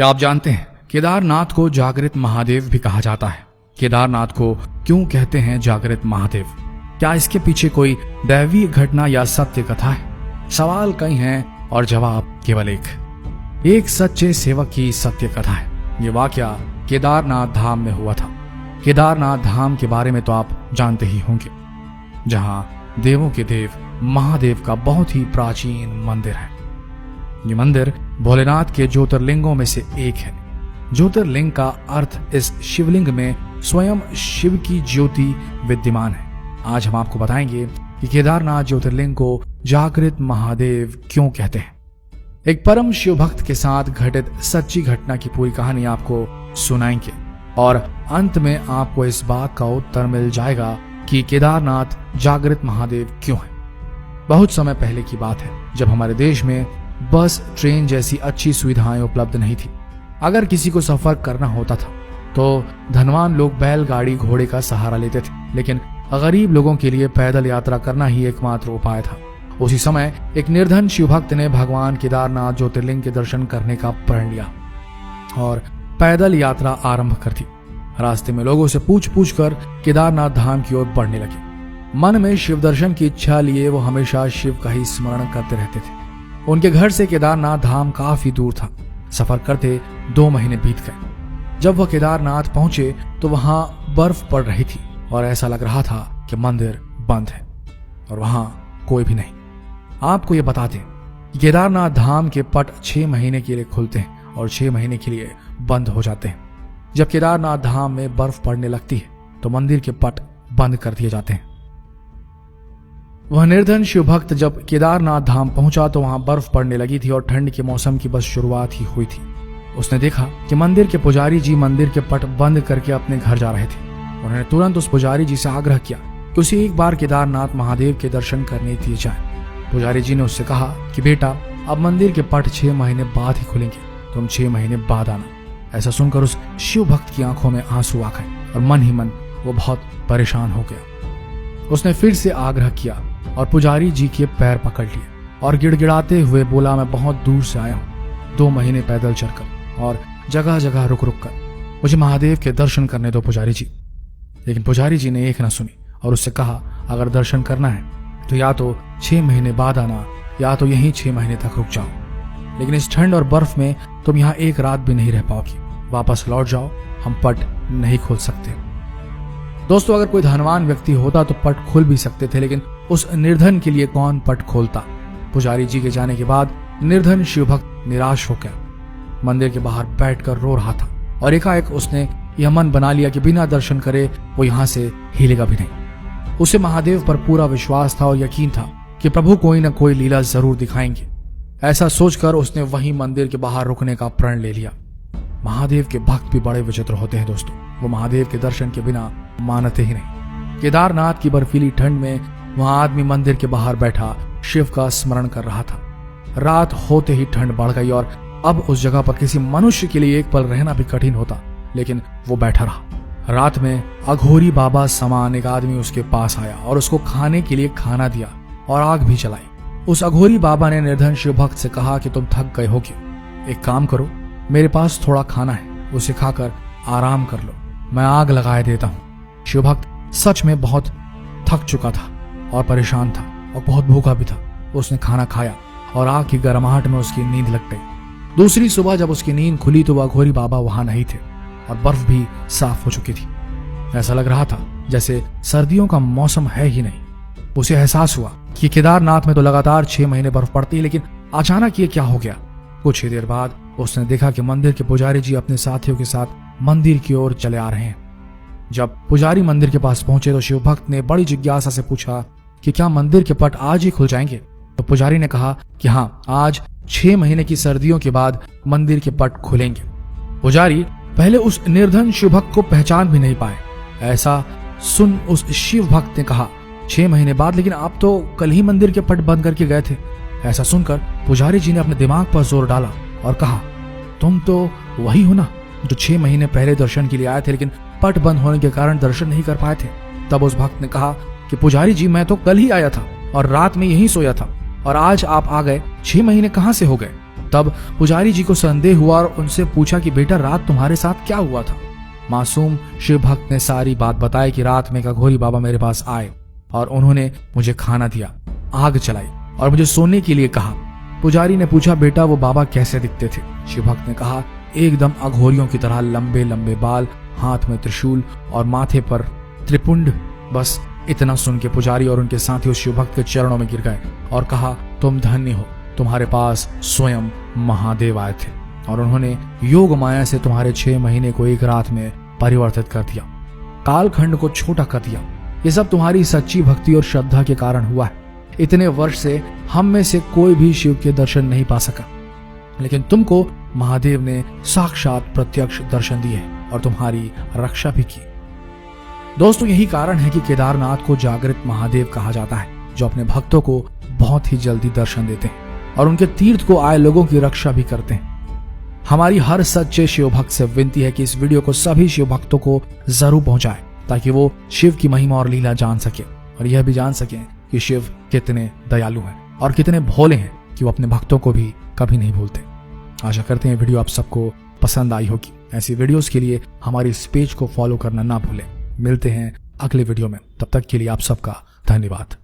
क्या आप जानते हैं केदारनाथ को जागृत महादेव भी कहा जाता है? केदारनाथ को क्यों कहते हैं जागृत महादेव? क्या इसके पीछे कोई दैवीय घटना या सत्य कथा है? सवाल कई हैं और जवाब केवल एक सच्चे सेवक की सत्य कथा है। ये वाकया केदारनाथ धाम में हुआ था। केदारनाथ धाम के बारे में तो आप जानते ही होंगे, जहां देवों के देव महादेव का बहुत ही प्राचीन मंदिर है। ये मंदिर भोलेनाथ के ज्योतिर्लिंगों में से एक है। ज्योतिर्लिंग का अर्थ इस शिवलिंग में स्वयं शिव की ज्योति विद्यमान है। आज हम आपको बताएंगे कि केदारनाथ ज्योतिर्लिंग को जागृत महादेव क्यों कहते हैं। एक परम शिव भक्त के साथ घटित सच्ची घटना की पूरी कहानी आपको सुनाएंगे और अंत में आपको इस बात का उत्तर मिल जाएगा कि केदारनाथ जागृत महादेव क्यों है। बहुत समय पहले की बात है, जब हमारे देश में बस ट्रेन जैसी अच्छी सुविधाएं उपलब्ध नहीं थी। अगर किसी को सफर करना होता था तो धनवान लोग बैलगाड़ी घोड़े का सहारा लेते थे, लेकिन गरीब लोगों के लिए पैदल यात्रा करना ही एकमात्र उपाय था। उसी समय एक निर्धन शिवभक्त ने भगवान केदारनाथ ज्योतिर्लिंग के दर्शन करने का प्रण लिया और पैदल यात्रा आरंभ कर दी। रास्ते में लोगों से पूछ पूछ कर केदारनाथ धाम की ओर बढ़ने लगे। मन में शिव दर्शन की इच्छा लिए वो हमेशा शिव का ही स्मरण करते रहते थे। उनके घर से केदारनाथ धाम काफी दूर था। सफर करते 2 महीने बीत गए। जब वह केदारनाथ पहुंचे तो वहां बर्फ पड़ रही थी और ऐसा लग रहा था कि मंदिर बंद है और वहां कोई भी नहीं। आपको ये बता दें कि केदारनाथ धाम के पट 6 महीने के लिए खुलते हैं और 6 महीने के लिए बंद हो जाते हैं। जब केदारनाथ धाम में बर्फ पड़ने लगती है तो मंदिर के पट बंद कर दिए जाते हैं। वह निर्धन शिव भक्त जब केदारनाथ धाम पहुंचा तो वहां बर्फ पड़ने लगी थी और ठंड के मौसम की बस शुरुआत ही हुई थी। उसने देखा कि मंदिर के पुजारी जी मंदिर के पट बंद करके अपने घर जा रहे थे। उन्होंने तुरंत उस पुजारी जी से आग्रह किया कि उसे एक बार केदारनाथ महादेव के दर्शन करने दिए जाए। पुजारी जी ने उससे कहा कि बेटा, अब मंदिर के पट 6 महीने बाद ही खुलेंगे, तुम 6 महीने बाद आना। ऐसा सुनकर उस शिव भक्त की आंखों में आंसू आ गए और मन ही मन वो बहुत परेशान हो गया। उसने फिर से आग्रह किया और पुजारी जी के पैर पकड़ लिए और गिड़गिड़ाते हुए बोला, मैं बहुत दूर से आया हूँ, 2 महीने पैदल चलकर और जगह जगह रुक रुक कर, मुझे महादेव के दर्शन करने दो पुजारी जी। लेकिन पुजारी जी ने एक न सुनी और उससे कहा, अगर दर्शन करना है तो या तो 6 महीने बाद आना या तो यहीं 6 महीने तक रुक जाओ, लेकिन इस ठंड और बर्फ में तुम यहाँ एक रात भी नहीं रह पाओगी। वापस लौट जाओ, हम पट नहीं खोल सकते। दोस्तों, अगर कोई धनवान व्यक्ति होता तो पट खोल भी सकते थे, लेकिन उस निर्धन के लिए कौन पट खोलता। पुजारी जी के जाने के बाद निर्धन शिवभक्त निराश हो गया, मंदिर के बाहर बैठकर रो रहा था और एकाएक उसने यह मन बना लिया कि बिना दर्शन करे वो यहाँ से हिलेगा भी नहीं। उसे महादेव पर पूरा विश्वास था और यकीन था कि प्रभु कोई न कोई लीला जरूर दिखाएंगे। ऐसा सोचकर उसने वहीं मंदिर के बाहर रुकने का प्रण ले लिया। महादेव के भक्त भी बड़े विचित्र होते हैं दोस्तों, वो महादेव के दर्शन के बिना मानते ही नहीं। केदारनाथ की बर्फीली ठंड में वहां आदमी मंदिर के बाहर बैठा शिव का स्मरण कर रहा था। रात होते ही ठंड बढ़ गई और अब उस जगह पर किसी मनुष्य के लिए एक पल रहना भी कठिन होता, लेकिन वो बैठा रहा। रात में अघोरी बाबा समान एक आदमी उसके पास आया और उसको खाने के लिए खाना दिया और आग भी जलाई। उस अघोरी बाबा ने निर्धन शिव भक्त से कहा कि तुम थक गए होगे, एक काम करो, मेरे पास थोड़ा खाना है, उसे खाकर आराम कर लो, मैं आग लगाए देता हूँ। शिव भक्त सच में बहुत थक चुका था और परेशान था और बहुत भूखा भी था। उसने खाना खाया और आग की गर्माहट में उसकी नींद लग गई। दूसरी सुबह जब उसकी नींद खुली तो वह अघोरी बाबा वहां नहीं थे और बर्फ भी साफ हो चुकी थी। ऐसा लग रहा था जैसे सर्दियों का मौसम है ही नहीं। उसे एहसास हुआ कि केदारनाथ में तो लगातार 6 महीने बर्फ पड़ती है, लेकिन अचानक ये क्या हो गया। कुछ ही देर बाद उसने देखा कि मंदिर के पुजारी जी अपने साथियों के साथ मंदिर की ओर चले आ रहे हैं। जब पुजारी मंदिर के पास पहुंचे तो शिव भक्त ने बड़ी जिज्ञासा से पूछा कि क्या मंदिर के पट आज ही खुल जाएंगे। तो पुजारी ने कहा कि हाँ, आज 6 महीने की सर्दियों के बाद मंदिर के पट खुलेंगे। पुजारी पहले उस निर्धन शिव भक्त को पहचान भी नहीं पाए। ऐसा सुन उस शिव भक्त ने कहा, 6 महीने बाद, लेकिन आप तो कल ही मंदिर के पट बंद करके गए थे। ऐसा सुनकर पुजारी जी ने अपने दिमाग पर जोर डाला और कहा, तुम तो वही हो ना जो 6 महीने पहले दर्शन के लिए आए थे, लेकिन पट बंद होने के कारण दर्शन नहीं कर पाए थे। तब उस भक्त ने कहा कि पुजारी जी, मैं तो कल ही आया था और रात में यहीं सोया था और आज आप आ गए, 6 महीने कहां से हो गए। तब पुजारी जी को संदेह हुआ और उनसे पूछा कि बेटा रात तुम्हारे साथ क्या हुआ था। मासूम शिव भक्त ने सारी बात बताई कि रात में एक अघोरी बाबा मेरे पास आए और उन्होंने मुझे खाना दिया, आग जलाई और मुझे सोने के लिए कहा। पुजारी ने पूछा बेटा वो बाबा कैसे दिखते थे। शिव भक्त ने कहा एकदम अघोरियों की तरह, लंबे लंबे बाल, हाथ में त्रिशूल और माथे पर त्रिपुंड। बस इतना सुन के पुजारी और उनके साथी उस शिव भक्त के चरणों में गिर गए और कहा तुम धन्य हो, तुम्हारे पास स्वयं महादेव आए थे और उन्होंने योग माया से तुम्हारे 6 महीने को एक रात में परिवर्तित कर दिया, कालखंड को छोटा कर दिया। ये सब तुम्हारी सच्ची भक्ति और श्रद्धा के कारण हुआ है। इतने वर्ष से हम में से कोई भी शिव के दर्शन नहीं पा सका, लेकिन तुमको महादेव ने साक्षात प्रत्यक्ष दर्शन दिए और तुम्हारी रक्षा भी की। दोस्तों यही कारण है कि केदारनाथ को जागृत महादेव कहा जाता है, जो अपने भक्तों को बहुत ही जल्दी दर्शन देते हैं और उनके तीर्थ को आए लोगों की रक्षा भी करते हैं। हमारी हर सच्चे शिव भक्त से विनती है कि इस वीडियो को सभी शिव भक्तों को जरूर पहुंचाएं, ताकि वो शिव की महिमा और लीला जान सके और यह भी जान सके कि शिव कितने दयालु हैं और कितने भोले हैं कि वो अपने भक्तों को भी कभी नहीं भूलते। आशा करते हैं वीडियो आप सबको पसंद आई होगी। ऐसी वीडियोस के लिए हमारी इस पेज को फॉलो करना ना भूलें। मिलते हैं अगले वीडियो में, तब तक के लिए आप सबका धन्यवाद।